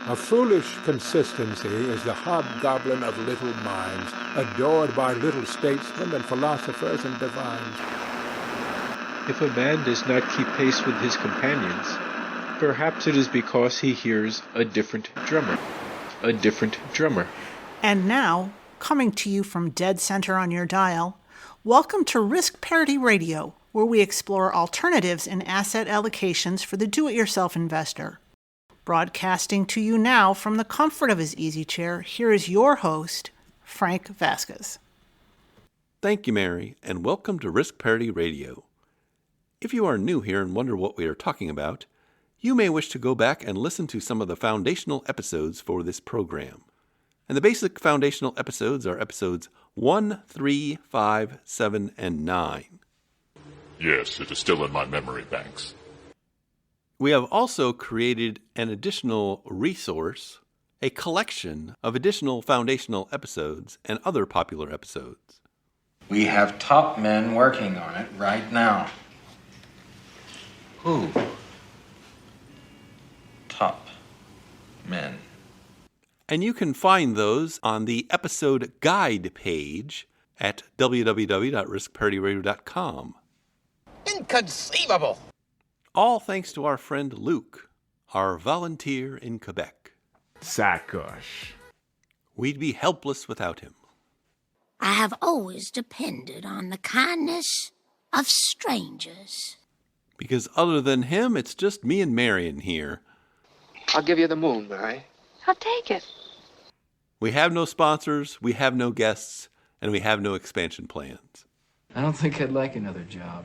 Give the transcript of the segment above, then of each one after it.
A foolish consistency is the hobgoblin of little minds, adored by little statesmen and philosophers and divines. If a man does not keep pace with his companions, perhaps it is because he hears a different drummer. A different drummer. And now, coming to you from dead center on your dial, welcome to Risk Parity Radio, where we explore alternatives in asset allocations for the do-it-yourself investor. Broadcasting to you now from the comfort of his easy chair, here is your host, Frank Vasquez. Thank you, Mary, and welcome to Risk Parity Radio. If you are new here and wonder what we are talking about, you may wish to go back and listen to some of the foundational episodes for this program. And the basic foundational episodes are episodes 1, 3, 5, 7, and 9. Yes, it is still in my memory banks. We have also created an additional resource, a collection of additional foundational episodes and other popular episodes. We have top men working on it right now. Who? Top men. And you can find those on the episode guide page at www.riskparityradio.com. Inconceivable! All thanks to our friend Luke, our volunteer in Quebec. Sacoche. We'd be helpless without him. I have always depended on the kindness of strangers. Because other than him, it's just me and Marion here. I'll give you the moon, Mary. I'll take it. We have no sponsors, we have no guests, and we have no expansion plans. I don't think I'd like another job.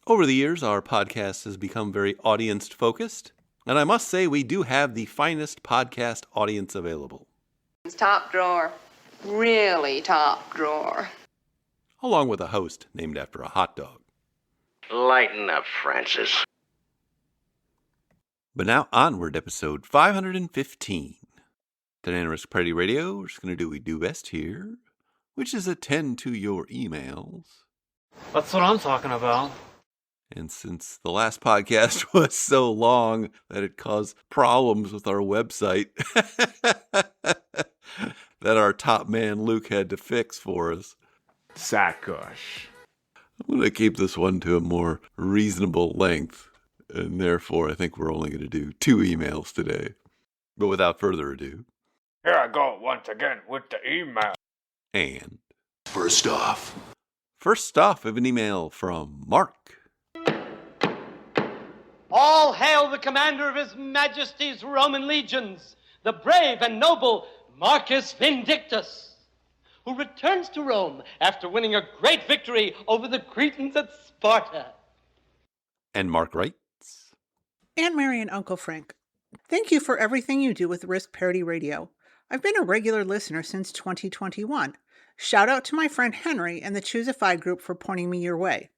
Over the years, our podcast has become very audience-focused, and I must say we do have the finest podcast audience available. Top drawer. Really top drawer. Along with a host named after a hot dog. Lighten up, Francis. But now onward to episode 515. Today on Risk Parity Radio, we're just going to do what we do best here, which is attend to your emails. That's what I'm talking about. And since the last podcast was so long that it caused problems with our website that our top man Luke had to fix for us. Sacoche. I'm going to keep this one to a more reasonable length, and therefore I think we're only going to do 2 emails today. But without further ado. Here I go once again with the email. And First off, we have an email from Mark. All hail the commander of His Majesty's Roman legions, the brave and noble Marcus Vindictus, who returns to Rome after winning a great victory over the Cretans at Sparta. And Mark writes, Aunt Mary and Uncle Frank, thank you for everything you do with Risk Parity Radio. I've been a regular listener since 2021. Shout out to my friend Henry and the Choosify group for pointing me your way.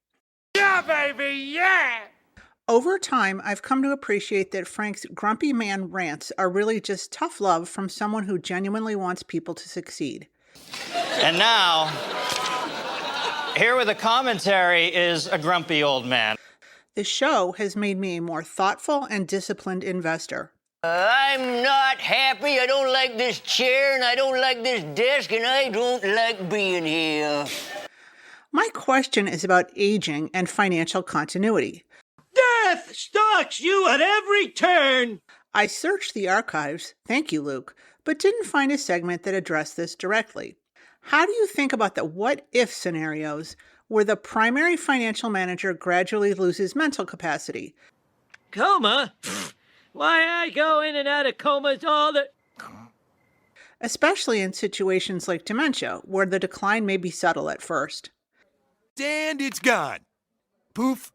Yeah, baby, yeah! Over time, I've come to appreciate that Frank's grumpy man rants are really just tough love from someone who genuinely wants people to succeed. And now, here with a commentary is a grumpy old man. The show has made me a more thoughtful and disciplined investor. I'm not happy. I don't like this chair, and I don't like this desk, and I don't like being here. My question is about aging and financial continuity. Death stalks you at every turn. I searched the archives, thank you, Luke, but didn't find a segment that addressed this directly. How do you think about the what-if scenarios where the primary financial manager gradually loses mental capacity? Coma? Why, I go in and out of comas all the... Especially in situations like dementia, where the decline may be subtle at first. And it's gone. Poof.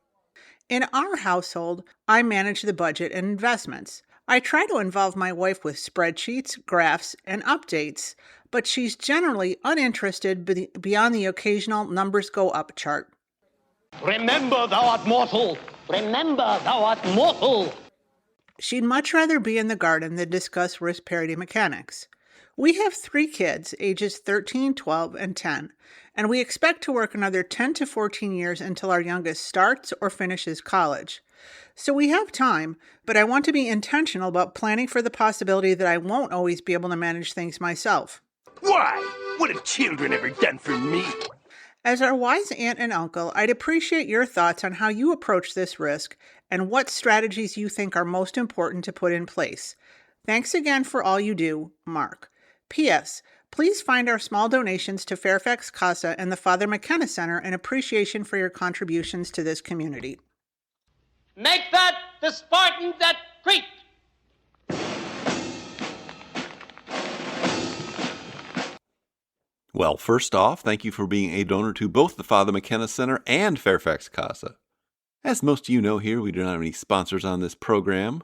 In our household, I manage the budget and investments. I try to involve my wife with spreadsheets, graphs, and updates, but she's generally uninterested beyond the occasional numbers go up chart. Remember thou art mortal. Remember thou art mortal. She'd much rather be in the garden than discuss risk parity mechanics. We have 3 kids, ages 13, 12, and 10, and we expect to work another 10 to 14 years until our youngest starts or finishes college. So we have time, but I want to be intentional about planning for the possibility that I won't always be able to manage things myself. Why? What have children ever done for me? As our wise aunt and uncle, I'd appreciate your thoughts on how you approach this risk and what strategies you think are most important to put in place. Thanks again for all you do, Mark. P.S. Please find our small donations to Fairfax Casa and the Father McKenna Center in appreciation for your contributions to this community. Make that the Spartan that preached. Well, first off, thank you for being a donor to both the Father McKenna Center and Fairfax Casa. As most of you know here, we do not have any sponsors on this program.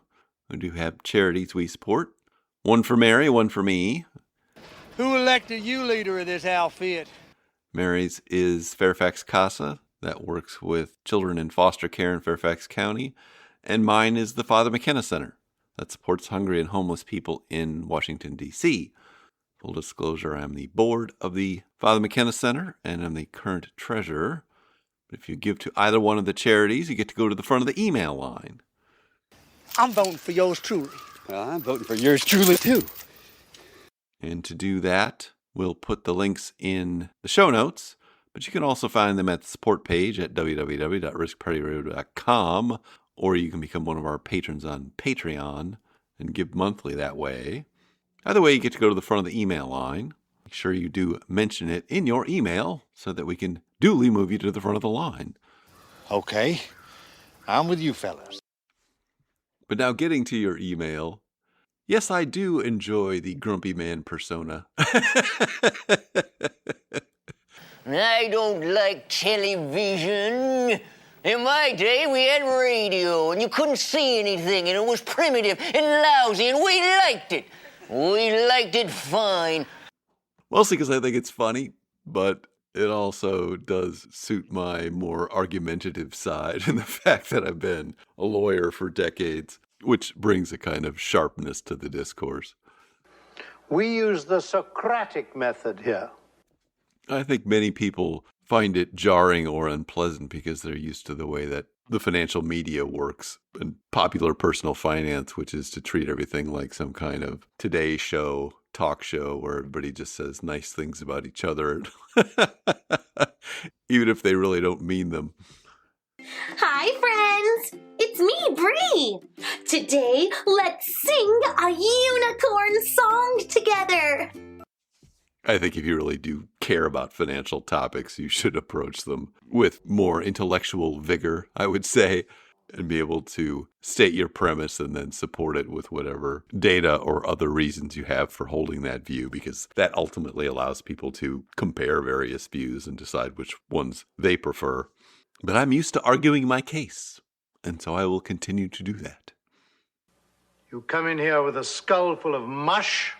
We do have charities we support. One for Mary, one for me. Who elected you leader of this outfit? Mary's is Fairfax Casa, that works with children in foster care in Fairfax County. And mine is the Father McKenna Center, that supports hungry and homeless people in Washington, D.C. Full disclosure, I'm the board of the Father McKenna Center, and I'm the current treasurer. But if you give to either one of the charities, you get to go to the front of the email line. I'm voting for yours truly. Well, I'm voting for yours truly, too. And to do that, we'll put the links in the show notes, but you can also find them at the support page at www.riskpartyradio.com, or you can become one of our patrons on Patreon and give monthly that way. Either way, you get to go to the front of the email line. Make sure you do mention it in your email so that we can duly move you to the front of the line. Okay, I'm with you fellas. But now getting to your email, yes, I do enjoy the grumpy man persona. I don't like television. In my day, we had radio, and you couldn't see anything, and it was primitive and lousy, and we liked it. We liked it fine. Mostly because I think it's funny, but it also does suit my more argumentative side and the fact that I've been a lawyer for decades, which brings a kind of sharpness to the discourse. We use the Socratic method here. I think many people find it jarring or unpleasant because they're used to the way that the financial media works and popular personal finance, which is to treat everything like some kind of Today Show, talk show where everybody just says nice things about each other, even if they really don't mean them. Hi, friends! It's me, Bree! Today, let's sing a unicorn song together! I think if you really do care about financial topics, you should approach them with more intellectual vigor, I would say, and be able to state your premise and then support it with whatever data or other reasons you have for holding that view, because that ultimately allows people to compare various views and decide which ones they prefer. But I'm used to arguing my case, and so I will continue to do that. You come in here with a skull full of mush,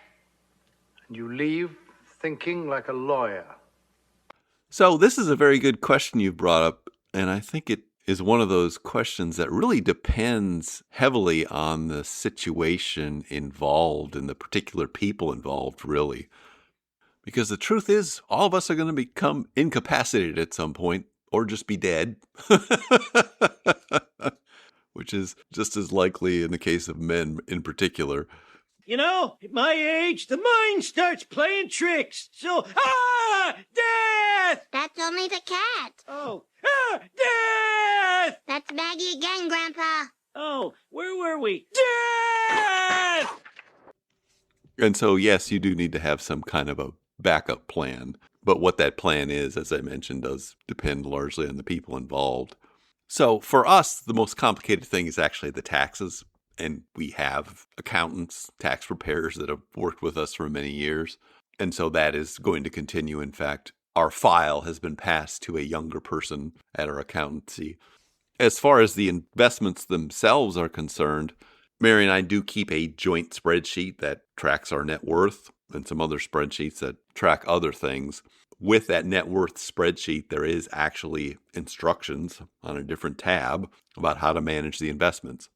and you leave thinking like a lawyer. So this is a very good question you've brought up, and I think it is one of those questions that really depends heavily on the situation involved and the particular people involved, really. Because the truth is, all of us are going to become incapacitated at some point, or just be dead. Which is just as likely in the case of men in particular. You know, at my age, the mind starts playing tricks. So, death! That's only the cat. Oh, death! That's Maggie again, Grandpa. Oh, where were we? Death! And so, yes, you do need to have some kind of a backup plan. But what that plan is, as I mentioned, does depend largely on the people involved. So for us, the most complicated thing is actually the taxes. And we have accountants, tax preparers that have worked with us for many years. And so that is going to continue. In fact, our file has been passed to a younger person at our accountancy. As far as the investments themselves are concerned, Mary and I do keep a joint spreadsheet that tracks our net worth and some other spreadsheets that track other things. With that net worth spreadsheet, there is actually instructions on a different tab about how to manage the investments.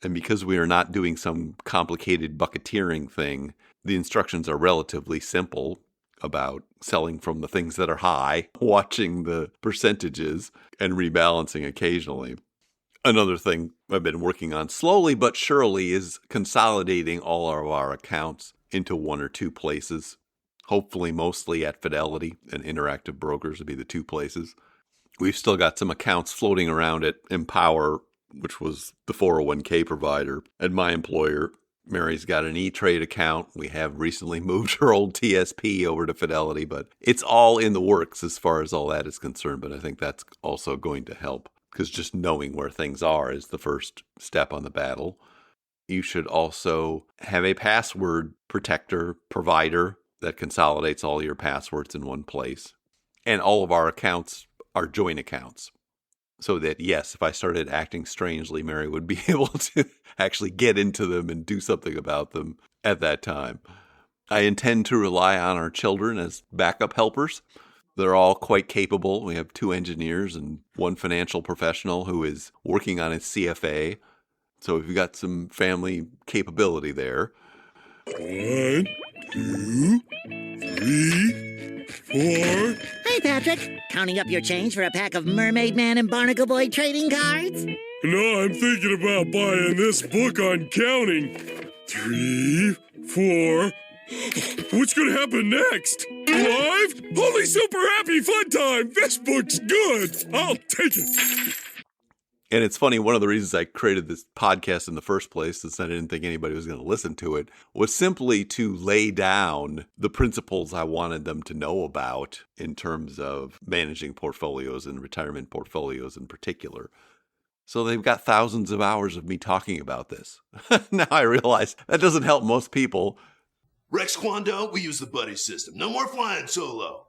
And because we are not doing some complicated bucketeering thing, the instructions are relatively simple about selling from the things that are high, watching the percentages, and rebalancing occasionally. Another thing I've been working on slowly but surely is consolidating all of our accounts into one or two places. Hopefully mostly at Fidelity and Interactive Brokers would be the two places. We've still got some accounts floating around at Empower, which was the 401k provider, and my employer. Mary's got an E-Trade account. We have recently moved her old TSP over to Fidelity, but it's all in the works as far as all that is concerned. But I think that's also going to help, because just knowing where things are is the first step on the battle. You should also have a password protector provider that consolidates all your passwords in one place. And all of our accounts are joint accounts. So that, yes, if I started acting strangely, Mary would be able to actually get into them and do something about them at that time. I intend to rely on our children as backup helpers. They're all quite capable. We have 2 engineers and 1 financial professional who is working on his CFA. So we've got some family capability there. 1, 2, 3, 4. Hey, Patrick. Counting up your change for a pack of Mermaid Man and Barnacle Boy trading cards? No, I'm thinking about buying this book on counting. 3, 4. What's going to happen next? 5? Holy super happy fun time! This book's good! I'll take it! And it's funny, one of the reasons I created this podcast in the first place, since I didn't think anybody was going to listen to it, was simply to lay down the principles I wanted them to know about in terms of managing portfolios and retirement portfolios in particular. So they've got thousands of hours of me talking about this. Now I realize that doesn't help most people. Rex Kwando, we use the buddy system. No more flying solo.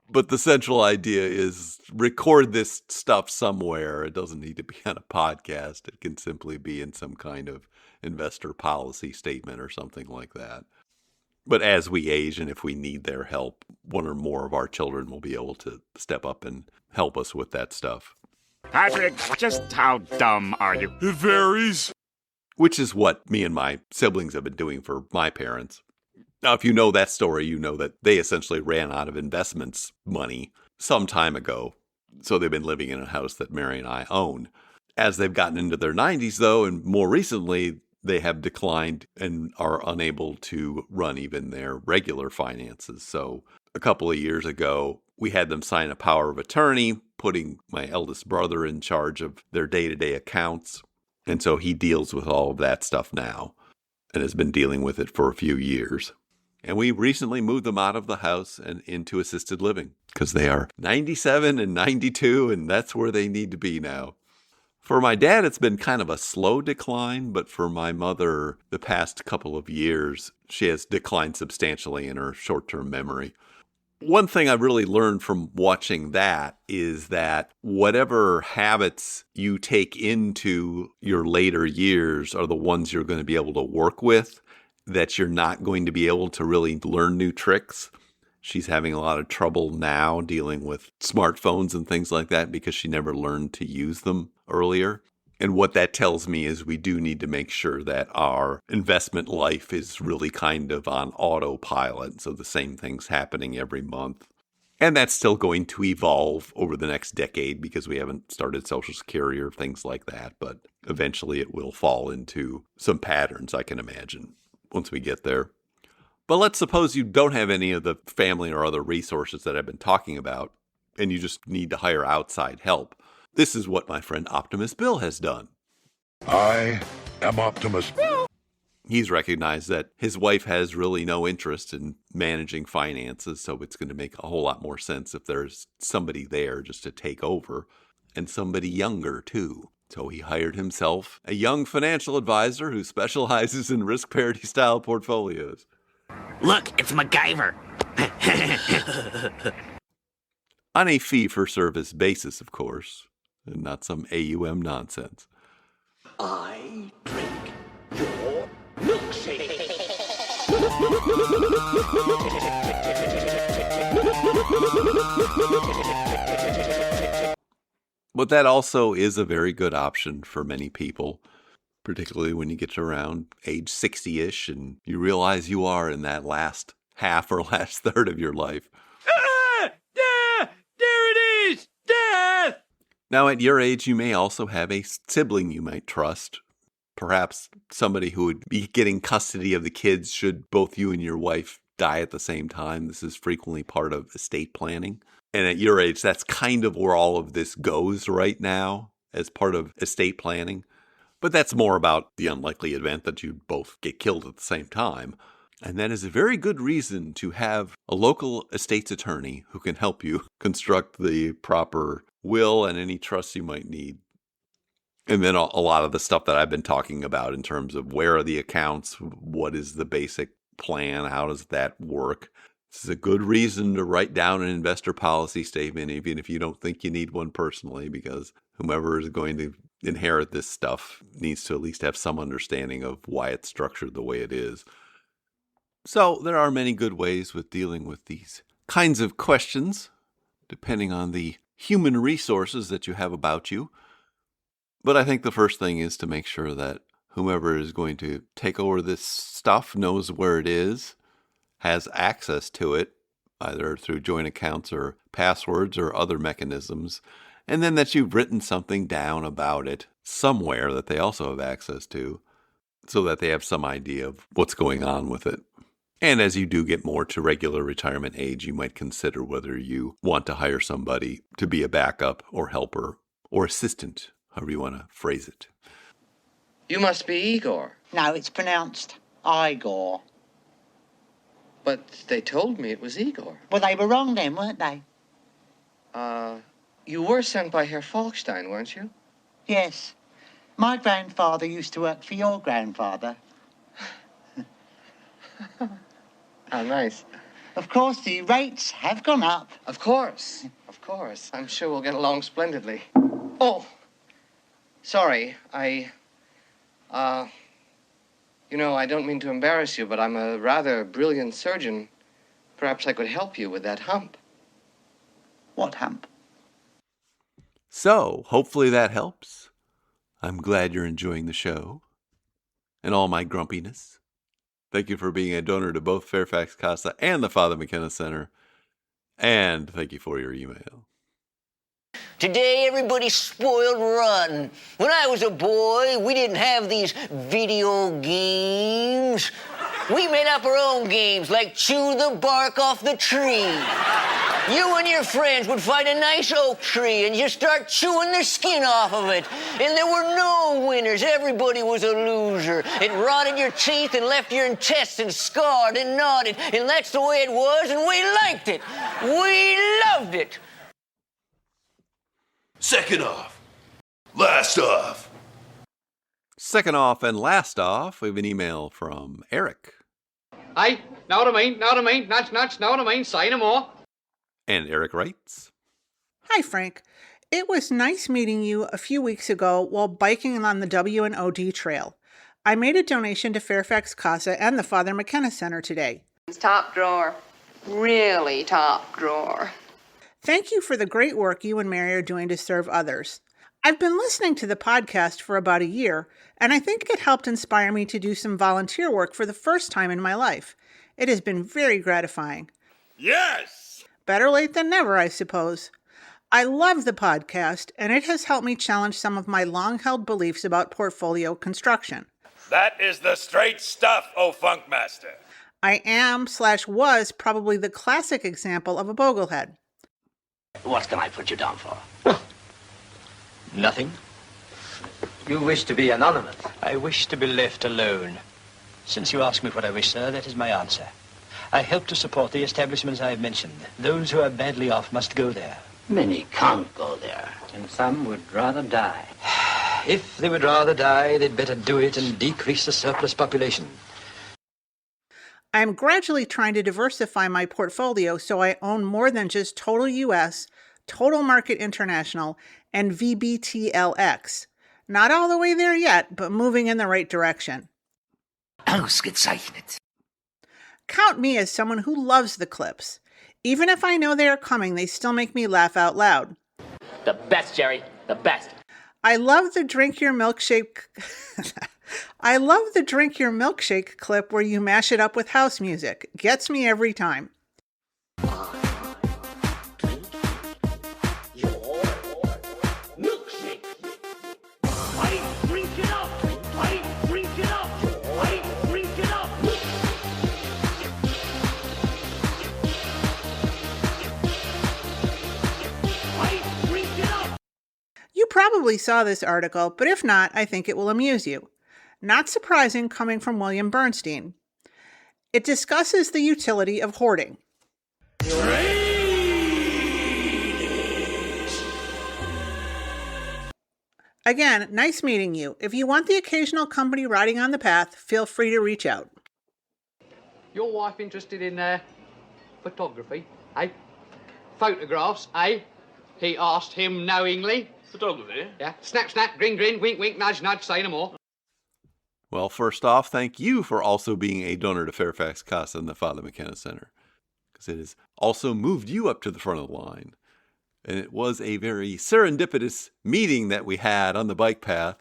But the central idea is record this stuff somewhere. It doesn't need to be on a podcast. It can simply be in some kind of investor policy statement or something like that. But as we age and if we need their help, 1 or more of our children will be able to step up and help us with that stuff. Patrick, just how dumb are you? It varies. Which is what me and my siblings have been doing for my parents. Now, if you know that story, you know that they essentially ran out of investments money some time ago. So they've been living in a house that Mary and I own. As they've gotten into their 90s, though, and more recently, they have declined and are unable to run even their regular finances. So a couple of years ago, we had them sign a power of attorney, putting my eldest brother in charge of their day-to-day accounts. And so he deals with all of that stuff now and has been dealing with it for a few years. And we recently moved them out of the house and into assisted living because they are 97 and 92, and that's where they need to be now. For my dad, it's been kind of a slow decline, but for my mother, the past couple of years, she has declined substantially in her short-term memory. One thing I really learned from watching that is that whatever habits you take into your later years are the ones you're going to be able to work with, that you're not going to be able to really learn new tricks. She's having a lot of trouble now dealing with smartphones and things like that because she never learned to use them earlier. And what that tells me is we do need to make sure that our investment life is really kind of on autopilot. So the same thing's happening every month. And that's still going to evolve over the next decade because we haven't started Social Security or things like that. But eventually it will fall into some patterns, I can imagine, once we get there. But let's suppose you don't have any of the family or other resources that I've been talking about, and you just need to hire outside help. This is what my friend Optimus Bill has done. I am Optimus Bill. He's recognized that his wife has really no interest in managing finances, so it's going to make a whole lot more sense if there's somebody there just to take over, and somebody younger too. So he hired himself a young financial advisor who specializes in risk parity style portfolios. Look, it's MacGyver. On a fee-for-service basis, of course, and not some AUM nonsense. I drink your milkshake. But that also is a very good option for many people, particularly when you get to around age 60-ish and you realize you are in that last half or last third of your life. Ah! There it is! Death! Now, at your age, you may also have a sibling you might trust. Perhaps somebody who would be getting custody of the kids should both you and your wife die at the same time. This is frequently part of estate planning. And at your age, that's kind of where all of this goes right now as part of estate planning. But that's more about the unlikely event that you both get killed at the same time. And that is a very good reason to have a local estates attorney who can help you construct the proper will and any trusts you might need. And then a lot of the stuff that I've been talking about in terms of where are the accounts, what is the basic plan, how does that work. This is a good reason to write down an investor policy statement, even if you don't think you need one personally, because whomever is going to inherit this stuff needs to at least have some understanding of why it's structured the way it is. So there are many good ways with dealing with these kinds of questions, depending on the human resources that you have about you. But I think the first thing is to make sure that whomever is going to take over this stuff knows where it is, has access to it, either through joint accounts or passwords or other mechanisms, and then that you've written something down about it somewhere that they also have access to, so that they have some idea of what's going on with it. And as you do get more to regular retirement age, you might consider whether you want to hire somebody to be a backup or helper or assistant, however you want to phrase it. You must be Igor. No, it's pronounced Igor. But they told me it was Igor. Well, they were wrong then, weren't they? You were sent by Herr Falkstein, weren't you? Yes. My grandfather used to work for your grandfather. How nice. Of course, the rates have gone up. Of course. Of course. I'm sure we'll get along splendidly. Oh, sorry. I don't mean to embarrass you, but I'm a rather brilliant surgeon. Perhaps I could help you with that hump. What hump? So, hopefully that helps. I'm glad you're enjoying the show and all my grumpiness. Thank you for being a donor to both Fairfax Casa and the Father McKenna Center. And thank you for your email. Today, everybody's spoiled rotten. When I was a boy, we didn't have these video games. We made up our own games, like chew the bark off the tree. You and your friends would find a nice oak tree and you start chewing the skin off of it. And there were no winners. Everybody was a loser. It rotted your teeth and left your intestines scarred and knotted. And that's the way it was, and we liked it. We loved it. Second off. Last off. Second off and last off, we have an email from Eric. Aye, know what I mean, nuts, know what I mean, say no more. And Eric writes, Hi, Frank. It was nice meeting you a few weeks ago while biking on the W&OD trail. I made a donation to Fairfax Casa and the Father McKenna Center today. Top drawer. Really top drawer. Thank you for the great work you and Mary are doing to serve others. I've been listening to the podcast for about a year, and I think it helped inspire me to do some volunteer work for the first time in my life. It has been very gratifying. Yes! Better late than never, I suppose. I love the podcast, and it has helped me challenge some of my long-held beliefs about portfolio construction. That is the straight stuff, oh Funkmaster. I am/was probably the classic example of a boglehead. What can I put you down for? Nothing. You wish to be anonymous? I wish to be left alone. Since you ask me what I wish, sir, that is my answer. I help to support the establishments I have mentioned. Those who are badly off must go there. Many can't go there. And some would rather die. If they would rather die, they'd better do it and decrease the surplus population. I am gradually trying to diversify my portfolio so I own more than just Total US, Total Market International, and VBTLX. Not all the way there yet, but moving in the right direction. Ausgezeichnet. Count me as someone who loves the clips. Even if I know they are coming, they still make me laugh out loud. The best, Jerry. The best. I love the drink your milkshake clip where you mash it up with house music. Gets me every time. No! probably saw this article, but if not, I think it will amuse you. Not surprising coming from William Bernstein. It discusses the utility of hoarding. Again, nice meeting you. If you want the occasional company riding on the path, feel free to reach out. Your wife interested in photography, eh? Photographs, eh? He asked him knowingly. Photography? Yeah. Snap, snap, grin, grin, wink, wink, nudge, nudge, say no more. Well, first off, thank you for also being a donor to Fairfax Casa and the Father McKenna Center, because it has also moved you up to the front of the line. And it was a very serendipitous meeting that we had on the bike path.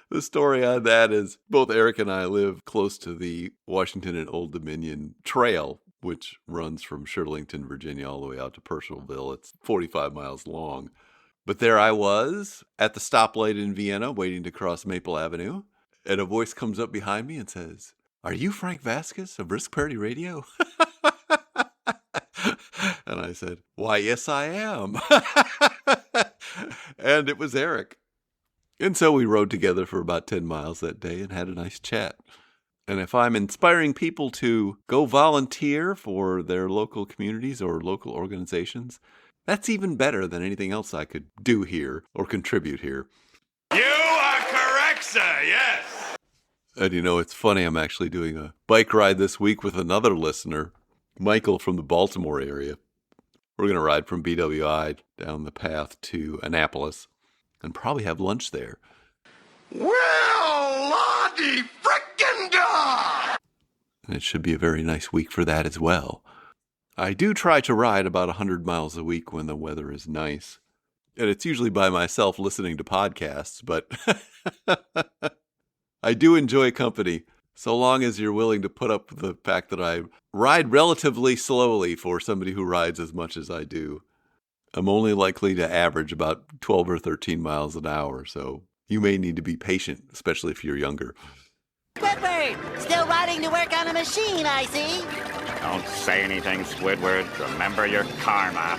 The story on that is both Eric and I live close to the Washington and Old Dominion Trail, which runs from Shirlington, Virginia, all the way out to Purcellville. It's 45 miles long. But there I was at the stoplight in Vienna waiting to cross Maple Avenue. And a voice comes up behind me and says, "Are you Frank Vasquez of Risk Parity Radio?" And I said, "Why, yes, I am." And it was Eric. And so we rode together for about 10 miles that day and had a nice chat. And if I'm inspiring people to go volunteer for their local communities or local organizations, that's even better than anything else I could do here or contribute here. You are correct, sir, yes. And you know, it's funny, I'm actually doing a bike ride this week with another listener, Michael from the Baltimore area. We're going to ride from BWI down the path to Annapolis and probably have lunch there. Well, Lottie frickin' da! And it should be a very nice week for that as well. I do try to ride about 100 miles a week when the weather is nice. And it's usually by myself listening to podcasts, but I do enjoy company, so long as you're willing to put up with the fact that I ride relatively slowly for somebody who rides as much as I do. I'm only likely to average about 12 or 13 miles an hour, so you may need to be patient, especially if you're younger. Squidward! Still riding to work on a machine, I see. Don't say anything, Squidward. Remember your karma.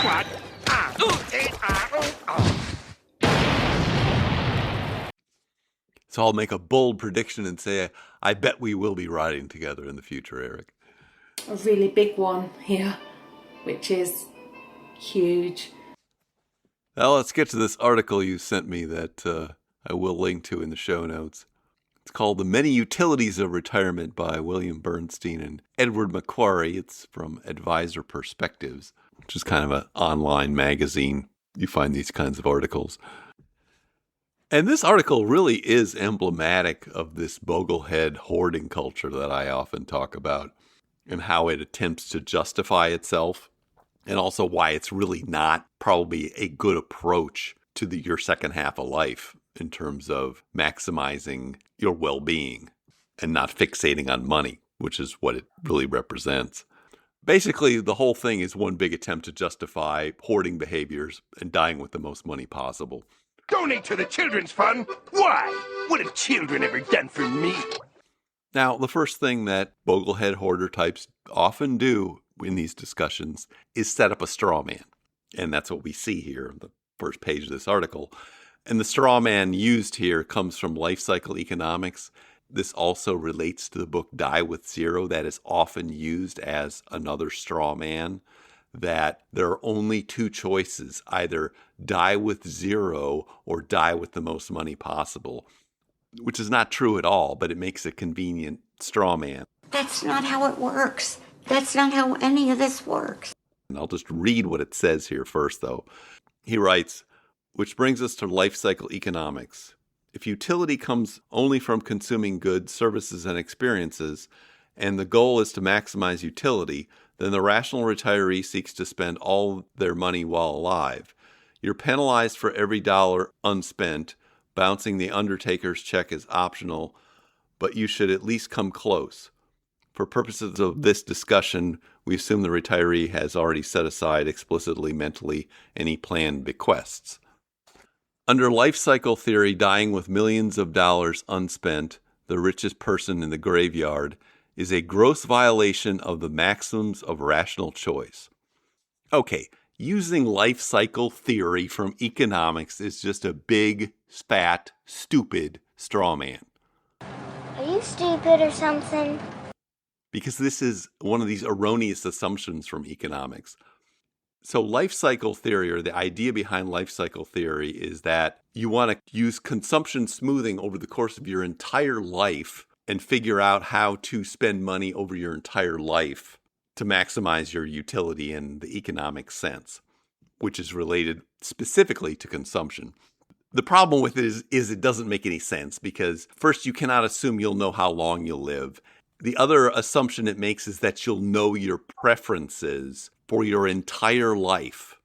What? So I'll make a bold prediction and say, I bet we will be riding together in the future, Eric. A really big one here, which is huge. Now let's get to this article you sent me that I will link to in the show notes. It's called The Many Utilities of Retirement by William Bernstein and Edward Macquarie. It's from Advisor Perspectives, which is kind of an online magazine. You find these kinds of articles. And this article really is emblematic of this boglehead hoarding culture that I often talk about and how it attempts to justify itself, and also why it's really not probably a good approach to your second half of life in terms of maximizing your well-being and not fixating on money, which is what it really represents. Basically, the whole thing is one big attempt to justify hoarding behaviors and dying with the most money possible. Donate to the children's fund? Why? What have children ever done for me? Now, the first thing that boglehead hoarder types often do in these discussions is set up a straw man. And that's what we see here on the first page of this article. And the straw man used here comes from life cycle economics. This also relates to the book Die with Zero, that is often used as another straw man, that there are only two choices, either die with zero or die with the most money possible, which is not true at all, but it makes a convenient straw man. That's not how it works. That's not how any of this works. And I'll just read what it says here first, though. He writes, which brings us to life cycle economics. If utility comes only from consuming goods, services, and experiences, and the goal is to maximize utility, then the rational retiree seeks to spend all their money while alive. You're penalized for every dollar unspent. Bouncing the undertaker's check is optional, but you should at least come close. For purposes of this discussion, we assume the retiree has already set aside explicitly mentally any planned bequests. Under life cycle theory, dying with millions of dollars unspent, the richest person in the graveyard, is a gross violation of the maxims of rational choice. Okay, Using life cycle theory from economics is just a big, fat, stupid straw man. Are you stupid or something? Because this is one of these erroneous assumptions from economics. So life cycle theory, or the idea behind life cycle theory, is that you want to use consumption smoothing over the course of your entire life and figure out how to spend money over your entire life to maximize your utility in the economic sense, which is related specifically to consumption. The problem with it is it doesn't make any sense because first, you cannot assume you'll know how long you'll live. The other assumption it makes is that you'll know your preferences for your entire life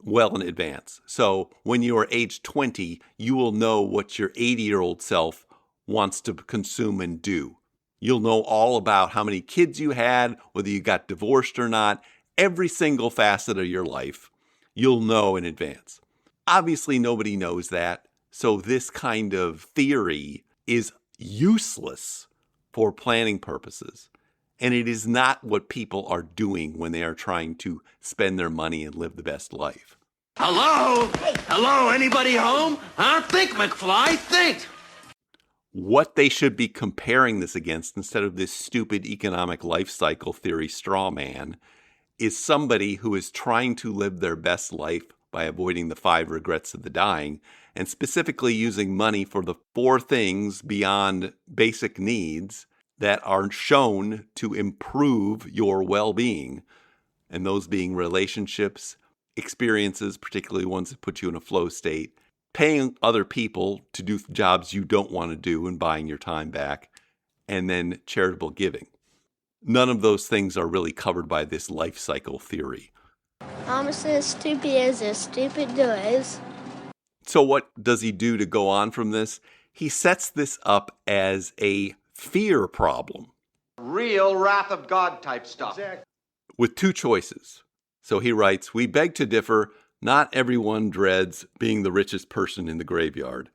well in advance. So when you are age 20, you will know what your 80-year-old self wants to consume and do. You'll know all about how many kids you had, whether you got divorced or not, every single facet of your life. You'll know in advance. Obviously, nobody knows that. So this kind of theory is useless for planning purposes. And it is not what people are doing when they are trying to spend their money and live the best life. Hello? Hello, anybody home? Huh? Think, McFly, think! What they should be comparing this against, instead of this stupid economic life cycle theory straw man, is somebody who is trying to live their best life by avoiding the 5 regrets of the dying, and specifically using money for the 4 things beyond basic needs that are shown to improve your well-being, and those being relationships, experiences, particularly ones that put you in a flow state, paying other people to do jobs you don't want to do and buying your time back, and then charitable giving. None of those things are really covered by this life cycle theory. Almost as stupid as a stupid does. So what does he do to go on from this? He sets this up as a fear problem. Real wrath of God type stuff. With 2 choices. So he writes, "We beg to differ. Not everyone dreads being the richest person in the graveyard."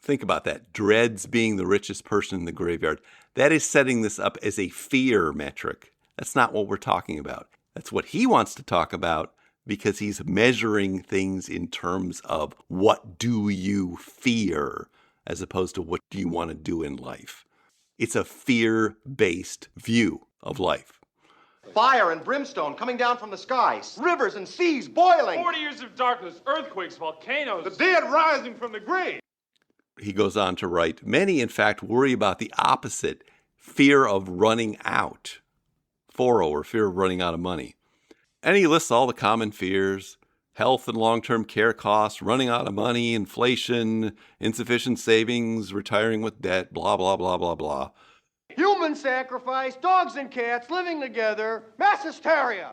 Think about that. Dreads being the richest person in the graveyard. That is setting this up as a fear metric. That's not what we're talking about. That's what he wants to talk about because he's measuring things in terms of what do you fear as opposed to what do you want to do in life. It's a fear-based view of life. Fire and brimstone coming down from the skies. Rivers and seas boiling. 40 years of darkness, earthquakes, volcanoes. The dead rising from the grave. He goes on to write, "Many, in fact, worry about the opposite, fear of running out. 4-0, or fear of running out of money." And he lists all the common fears: health and long-term care costs, running out of money, inflation, insufficient savings, retiring with debt, blah, blah, blah, blah, blah. Human sacrifice, dogs and cats living together, mass hysteria.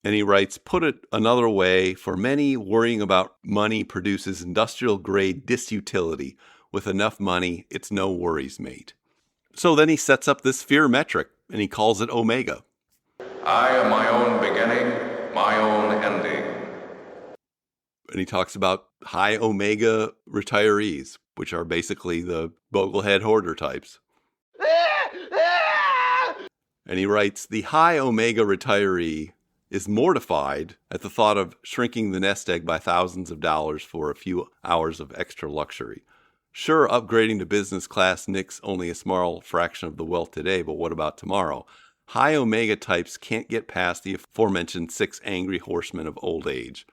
And he writes, "Put it another way, for many, worrying about money produces industrial-grade disutility. With enough money, it's no worries, mate." So then he sets up this fear metric, and he calls it Omega. "I am my own beginning, my own ending." And he talks about high Omega retirees, which are basically the boglehead hoarder types. And he writes, "The high Omega retiree is mortified at the thought of shrinking the nest egg by thousands of dollars for a few hours of extra luxury. Sure, upgrading to business class nicks only a small fraction of the wealth today, but what about tomorrow? High Omega types can't get past the aforementioned 6 angry horsemen of old age."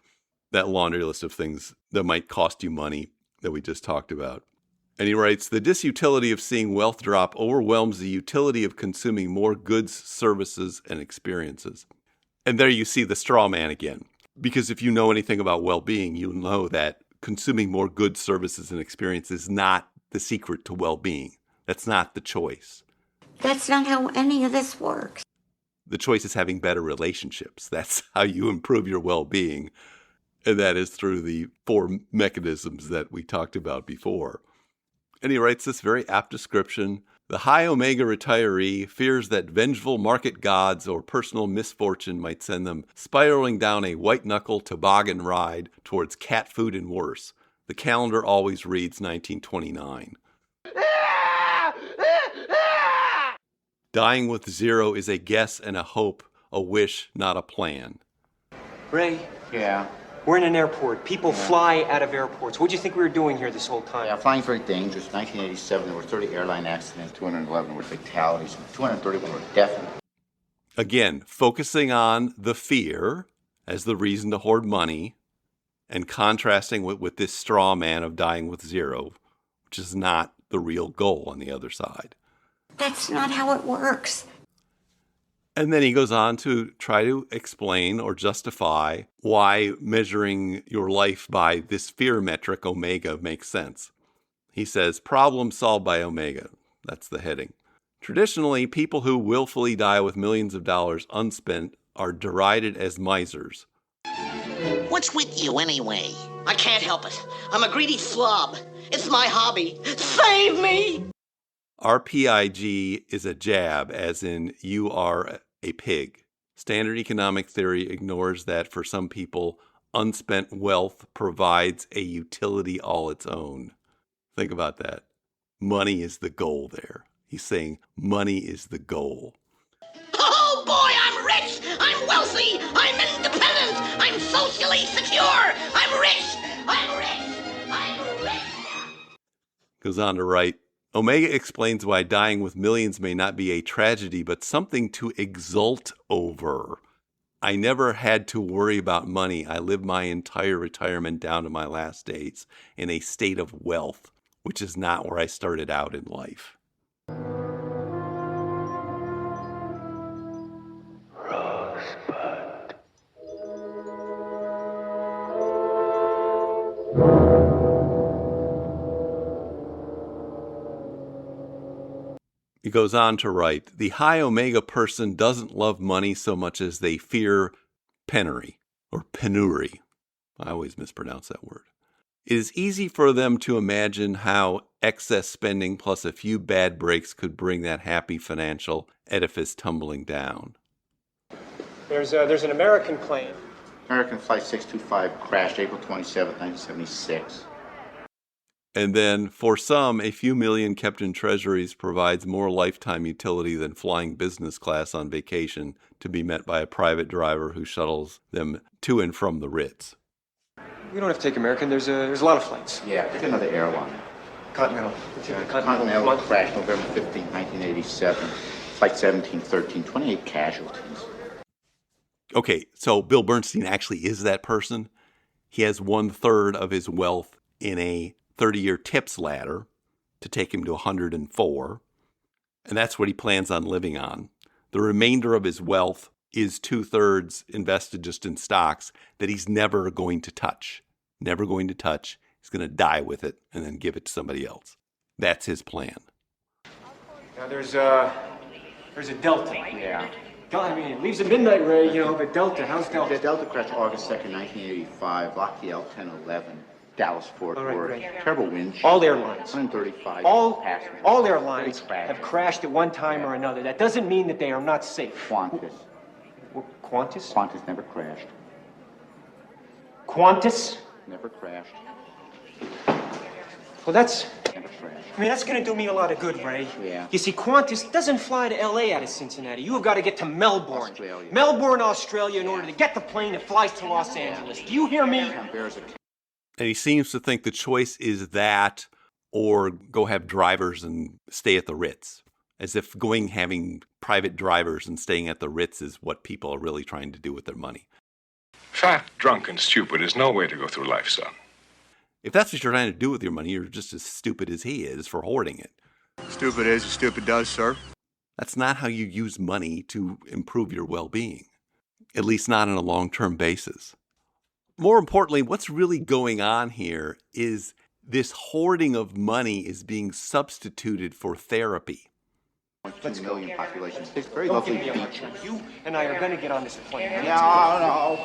That laundry list of things that might cost you money that we just talked about. And he writes, "The disutility of seeing wealth drop overwhelms the utility of consuming more goods, services, and experiences." And there you see the straw man again. Because if you know anything about well-being, you know that consuming more goods, services, and experiences is not the secret to well-being. That's not the choice. That's not how any of this works. The choice is having better relationships. That's how you improve your well-being. And that is through the 4 mechanisms that we talked about before. And he writes this very apt description: "The high Omega retiree fears that vengeful market gods or personal misfortune might send them spiraling down a white-knuckle toboggan ride towards cat food and worse. The calendar always reads 1929. Dying with 0 is a guess and a hope, a wish, not a plan." Ray. Yeah. We're in an airport. People fly out of airports. What do you think we were doing here this whole time? Yeah, flying's very dangerous. 1987, there were 30 airline accidents, 211 were fatalities, and 231 were deaths. Again, focusing on the fear as the reason to hoard money and contrasting with this straw man of dying with zero, which is not the real goal on the other side. That's not how it works. And then he goes on to try to explain or justify why measuring your life by this fear metric, omega, makes sense. He says, problem solved by omega. That's the heading. Traditionally, people who willfully die with millions of dollars unspent are derided as misers. What's with you anyway? I can't help it. I'm a greedy slob. It's my hobby. Save me! RPIG is a jab, as in you are a pig. Standard economic theory ignores that for some people, unspent wealth provides a utility all its own. Think about that. Money is the goal there. He's saying money is the goal. Oh boy, I'm rich! I'm wealthy! I'm independent! I'm socially secure! I'm rich! I'm rich! I'm rich! Goes on to write, Omega explains why dying with millions may not be a tragedy, but something to exult over. I never had to worry about money. I lived my entire retirement down to my last days in a state of wealth, which is not where I started out in life. He goes on to write, the high omega person doesn't love money so much as they fear penury or penury. I always mispronounce that word. It is easy for them to imagine how excess spending plus a few bad breaks could bring that happy financial edifice tumbling down. There's an American plane. American Flight 625 crashed April 27, 1976. And then, for some, a few million kept in treasuries provides more lifetime utility than flying business class on vacation to be met by a private driver who shuttles them to and from the Ritz. We don't have to take American. There's a lot of flights. Yeah, pick another airline. Continental. Continental crashed November 15, 1987. Flight 1713, 28 casualties. Okay, so Bill Bernstein actually is that person. He has 1/3 of his wealth in a 30-year tips ladder to take him to 104, and that's what he plans on living on. The remainder of his wealth is 2/3 invested just in stocks that he's never going to touch. Never going to touch. He's going to die with it and then give it to somebody else. That's his plan. Now there's a Delta. Yeah. I mean, it leaves at midnight, Ray, but Delta, how's Delta? The Delta crashed August 2nd, 1985, Lockheed L-1011, Dallas, Fort Worth. Terrible wind shear. All airlines. 135 passengers. All airlines have crashed at one time or another. That doesn't mean that they are not safe. Qantas. Qantas? Qantas never crashed. Qantas? Never crashed. Well, that's... Never crashed. I mean, that's going to do me a lot of good, Ray. Yeah. You see, Qantas doesn't fly to L.A. out of Cincinnati. You have got to get to Melbourne. Australia. Melbourne, Australia, in order to get the plane that flies to Los Angeles. Do you hear me? And he seems to think the choice is that or go have drivers and stay at the Ritz. As if having private drivers and staying at the Ritz is what people are really trying to do with their money. Fat, drunk, and stupid is no way to go through life, son. If that's what you're trying to do with your money, you're just as stupid as he is for hoarding it. Stupid is as stupid does, sir. That's not how you use money to improve your well-being, at least not on a long-term basis. More importantly, what's really going on here is this hoarding of money is being substituted for therapy. 2 million population. It's very lovely beaches. You and I are going to get on this plane. No.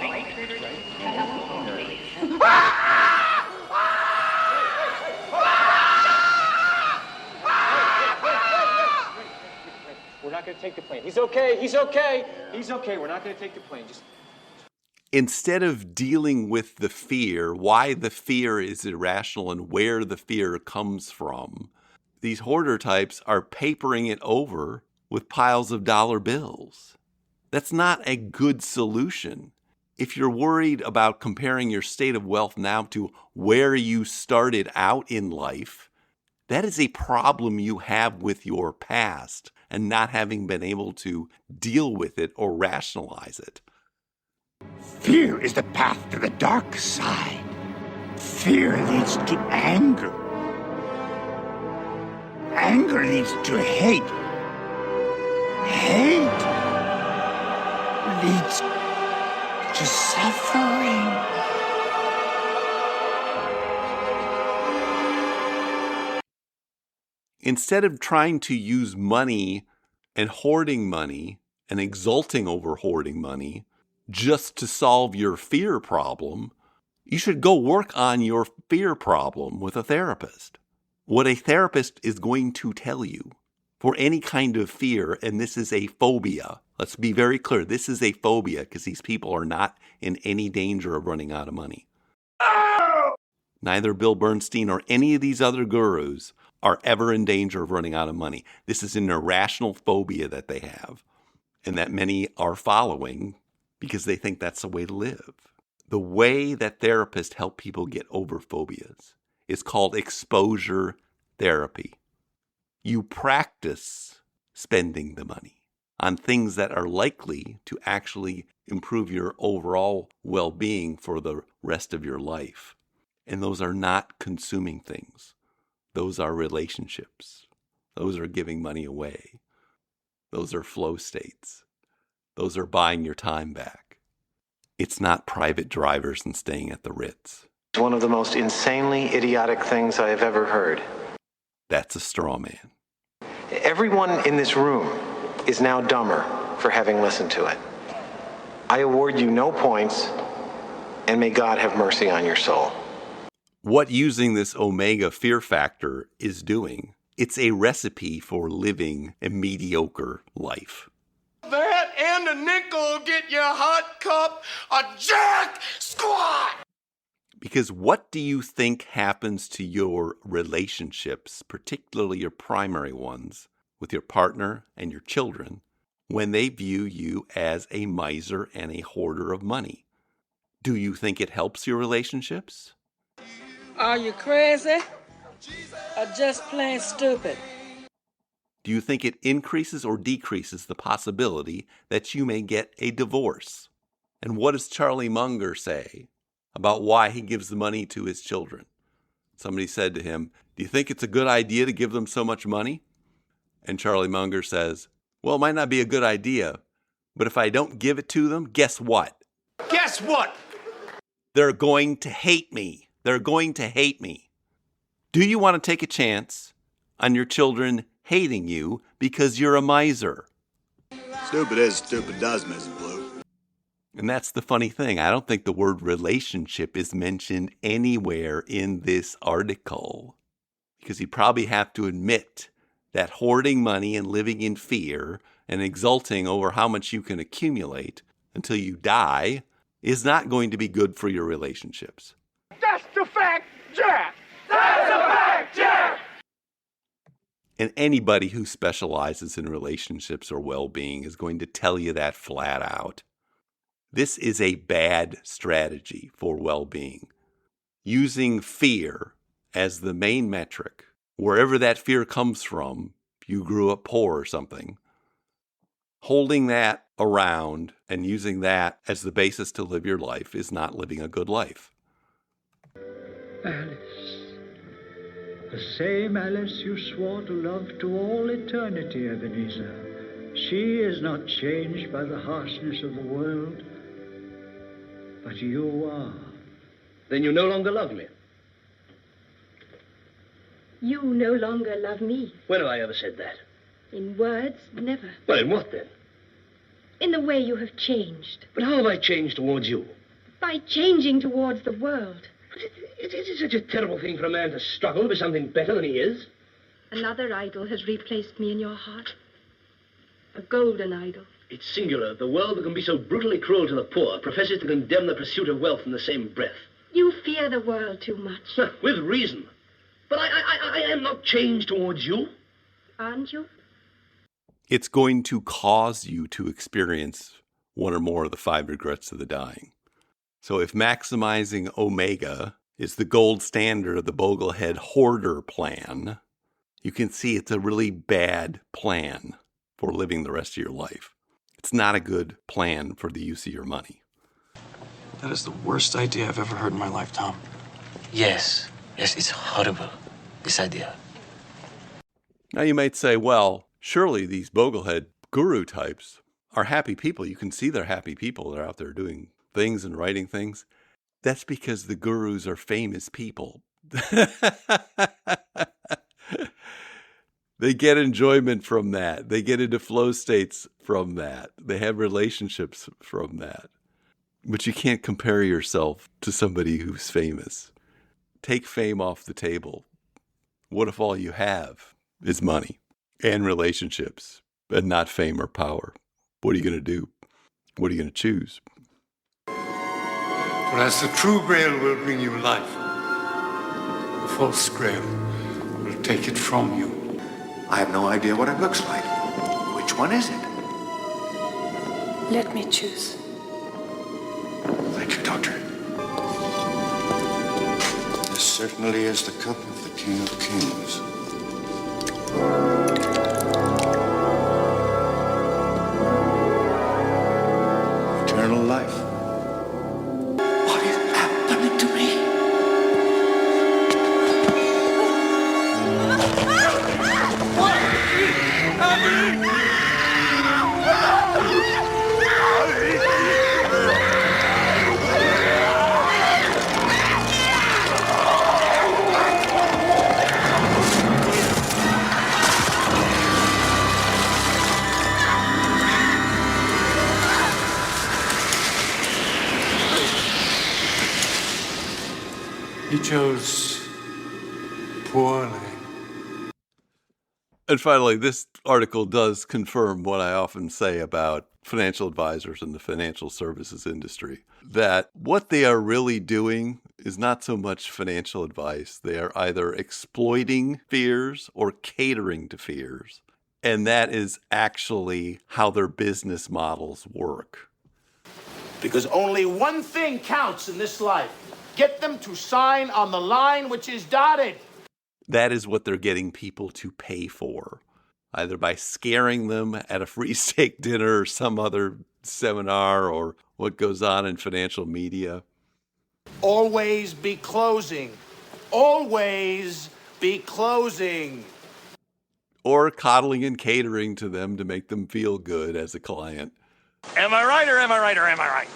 We're not going to take the plane. He's okay. He's okay. He's okay. We're not going to take the plane. Just... Instead of dealing with the fear, why the fear is irrational and where the fear comes from, these hoarder types are papering it over with piles of dollar bills. That's not a good solution. If you're worried about comparing your state of wealth now to where you started out in life, that is a problem you have with your past and not having been able to deal with it or rationalize it. Fear is the path to the dark side. Fear leads to anger. Anger leads to hate. Hate leads to suffering. Instead of trying to use money and hoarding money and exulting over hoarding money just to solve your fear problem, you should go work on your fear problem with a therapist. What a therapist is going to tell you for any kind of fear, and this is a phobia. Let's be very clear. This is a phobia because these people are not in any danger of running out of money. Neither Bill Bernstein or any of these other gurus are ever in danger of running out of money. This is an irrational phobia that they have and that many are following because they think that's the way to live. The way that therapists help people get over phobias is called exposure therapy. You practice spending the money on things that are likely to actually improve your overall well-being for the rest of your life. And those are not consuming things. Those are relationships. Those are giving money away. Those are flow states. Those are buying your time back. It's not private drivers and staying at the Ritz. It's one of the most insanely idiotic things I have ever heard. That's a straw man. Everyone in this room is now dumber for having listened to it. I award you no points, and may God have mercy on your soul. What using this omega fear factor is doing, it's a recipe for living a mediocre life. That and a nickel get you a hot cup of jack squat! Because what do you think happens to your relationships, particularly your primary ones, with your partner and your children, when they view you as a miser and a hoarder of money? Do you think it helps your relationships? Are you crazy? Or just plain stupid? Do you think it increases or decreases the possibility that you may get a divorce? And what does Charlie Munger say about why he gives the money to his children? Somebody said to him, "Do you think it's a good idea to give them so much money?" And Charlie Munger says, "Well, it might not be a good idea, but if I don't give it to them, guess what? Guess what? They're going to hate me. They're going to hate me." Do you want to take a chance on your children hating you because you're a miser? Stupid is, stupid does, Mrs. Blue. And that's the funny thing. I don't think the word relationship is mentioned anywhere in this article, because you probably have to admit that hoarding money and living in fear and exulting over how much you can accumulate until you die is not going to be good for your relationships. That's the fact, Jack! That's a fact, Jack! And anybody who specializes in relationships or well-being is going to tell you that flat out. This is a bad strategy for well-being. Using fear as the main metric, wherever that fear comes from, if you grew up poor or something, holding that around and using that as the basis to live your life is not living a good life. Alice. The same Alice you swore to love to all eternity, Ebenezer. She is not changed by the harshness of the world, but you are. Then you no longer love me? You no longer love me. When have I ever said that? In words, never. Well, in what then? In the way you have changed. But how have I changed towards you? By changing towards the world. It is such a terrible thing for a man to struggle to be something better than he is. Another idol has replaced me in your heart. A golden idol. It's singular that the world that can be so brutally cruel to the poor professes to condemn the pursuit of wealth in the same breath. You fear the world too much. With reason. But I am not changed towards you. Aren't you? It's going to cause you to experience one or more of the 5 regrets of the dying. So if maximizing omega is the gold standard of the Boglehead hoarder plan, you can see it's a really bad plan for living the rest of your life. It's not a good plan for the use of your money. That is the worst idea I've ever heard in my life, Tom. Yes, it's horrible, this idea. Now you might say, well, surely these Boglehead guru types are happy people. You can see they're happy people. They're out there doing things and writing things. That's because the gurus are famous people. They get enjoyment from that. They get into flow states from that. They have relationships from that. But you can't compare yourself to somebody who's famous. Take fame off the table. What if all you have is money and relationships and not fame or power? What are you going to do? What are you going to choose? For as the true grail will bring you life, the false grail will take it from you. I have no idea what it looks like. Which one is it? Let me choose. Thank you, Doctor. This certainly is the cup of the King of Kings. Eternal life. What is happening to me? He chose poorly. And finally, this article does confirm what I often say about financial advisors in the financial services industry, that what they are really doing is not so much financial advice. They are either exploiting fears or catering to fears. And that is actually how their business models work. Because only one thing counts in this life. Get them to sign on the line which is dotted. That is what they're getting people to pay for, either by scaring them at a free steak dinner or some other seminar or what goes on in financial media. Always be closing. Always be closing. Or coddling and catering to them to make them feel good as a client. Am I right or am I right or am I right?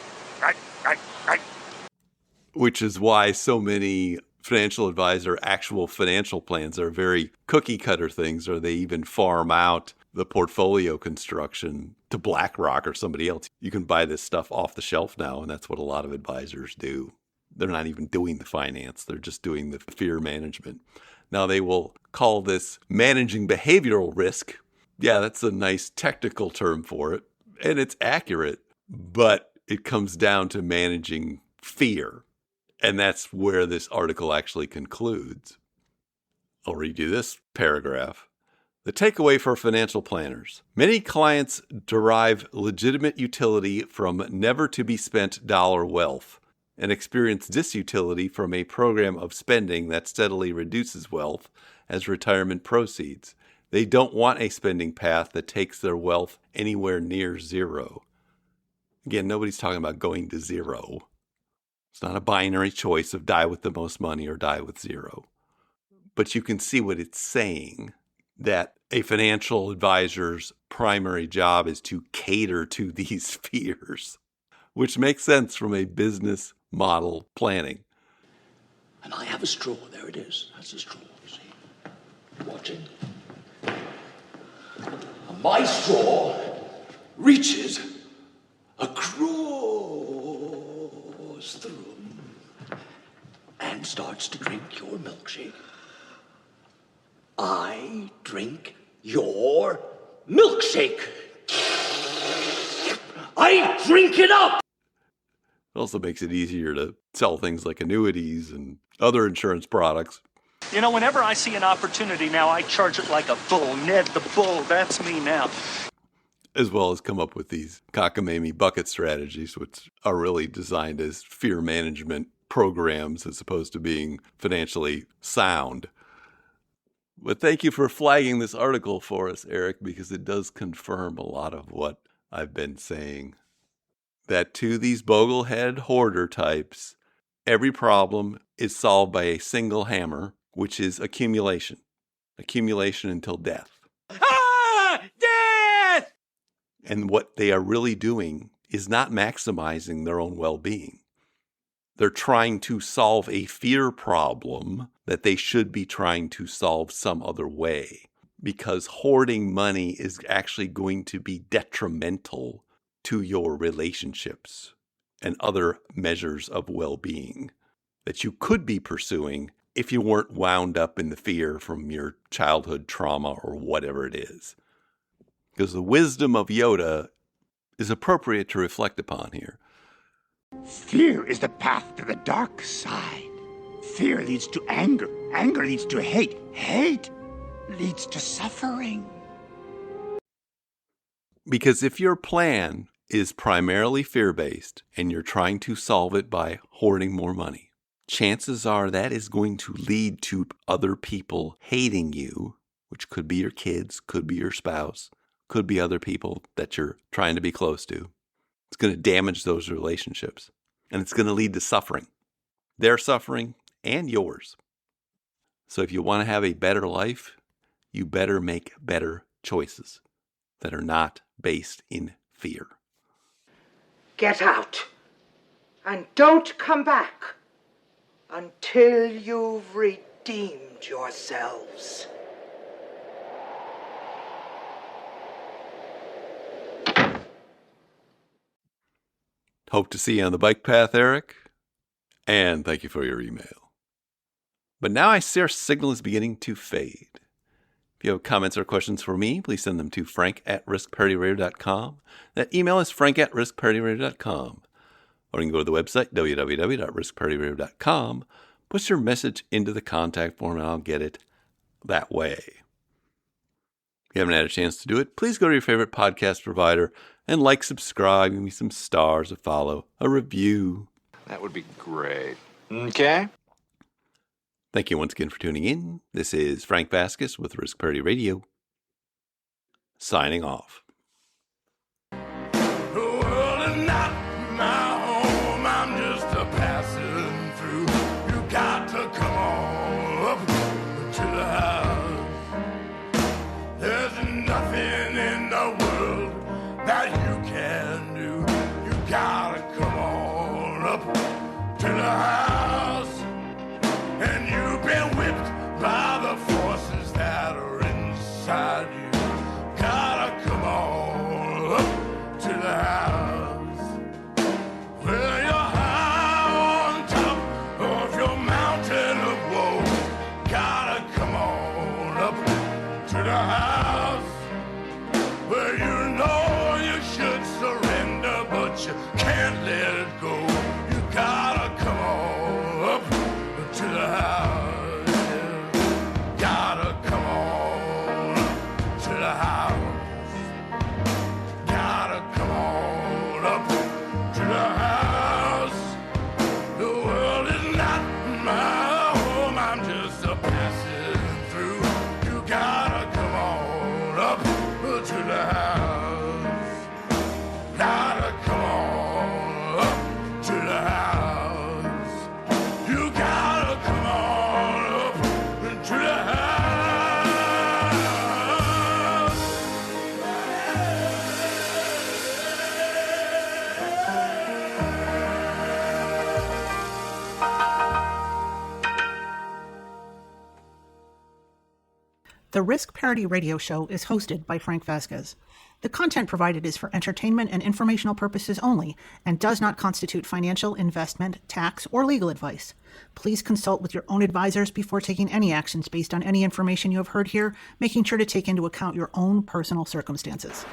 Right. Which is why so many financial advisor actual financial plans are very cookie cutter things, or they even farm out the portfolio construction to BlackRock or somebody else. You can buy this stuff off the shelf now, and that's what a lot of advisors do. They're not even doing the finance. They're just doing the fear management. Now they will call this managing behavioral risk. Yeah, that's a nice technical term for it, and it's accurate, but it comes down to managing fear. And that's where this article actually concludes. I'll read you this paragraph. The takeaway for financial planners. Many clients derive legitimate utility from never-to-be-spent dollar wealth and experience disutility from a program of spending that steadily reduces wealth as retirement proceeds. They don't want a spending path that takes their wealth anywhere near zero. Again, nobody's talking about going to zero. It's not a binary choice of die with the most money or die with zero. But you can see what it's saying, that a financial advisor's primary job is to cater to these fears, which makes sense from a business model planning. And I have a straw. There it is. That's a straw, you see. Watching. And my straw reaches across the room and starts to drink your milkshake. I drink your milkshake. I drink it up. It also makes it easier to sell things like annuities and other insurance products. You know, whenever I see an opportunity now, I charge it like a bull. Ned the Bull, that's me now. as well as come up with these cockamamie bucket strategies, which are really designed as fear management programs as opposed to being financially sound. But thank you for flagging this article for us, Eric, because it does confirm a lot of what I've been saying. That to these boglehead hoarder types, every problem is solved by a single hammer, which is accumulation. Accumulation until death. Ah! Death! And what they are really doing is not maximizing their own well-being. They're trying to solve a fear problem that they should be trying to solve some other way, because hoarding money is actually going to be detrimental to your relationships and other measures of well-being that you could be pursuing if you weren't wound up in the fear from your childhood trauma or whatever it is. Because the wisdom of Yoda is appropriate to reflect upon here. Fear is the path to the dark side. Fear leads to anger. Anger leads to hate. Hate leads to suffering. Because if your plan is primarily fear-based and you're trying to solve it by hoarding more money, chances are that is going to lead to other people hating you, which could be your kids, could be your spouse, could be other people that you're trying to be close to. It's going to damage those relationships, and it's going to lead to suffering. Their suffering and yours. So if you want to have a better life, you better make better choices that are not based in fear. Get out, and don't come back until you've redeemed yourselves. Hope to see you on the bike path, Eric. And thank you for your email. But now I see our signal is beginning to fade. If you have comments or questions for me, please send them to frank@riskparityradio.com. That email is frank@riskparityradio.com. Or you can go to the website, www.riskparityradio.com. Push your message into the contact form and I'll get it that way. If you haven't had a chance to do it, please go to your favorite podcast provider and like, subscribe, give me some stars, a follow, a review. That would be great. Okay. Thank you once again for tuning in. This is Frank Vasquez with Risk Parity Radio, signing off. The world is not my home, I'm just a passing through. You got to come on up to the house. There's nothing in the world that you can do. You gotta come on up to the house. And you've been whipped by the forces that are inside you. Gotta come on up to the house. Well, you're high on top of your mountain of woe. Gotta come on up to the house. Where you know you should surrender, but you can't let it go. You gotta come on up to the house, yeah. Gotta come on to the house. Gotta come on up to the house. The world is not my home, I'm just a passing through. You gotta come on up to the house. Gotta come on up to the house. You gotta come on up to the house. The Risk Parity Radio Show is hosted by Frank Vasquez. The content provided is for entertainment and informational purposes only and does not constitute financial, investment, tax, or legal advice. Please consult with your own advisors before taking any actions based on any information you have heard here, making sure to take into account your own personal circumstances.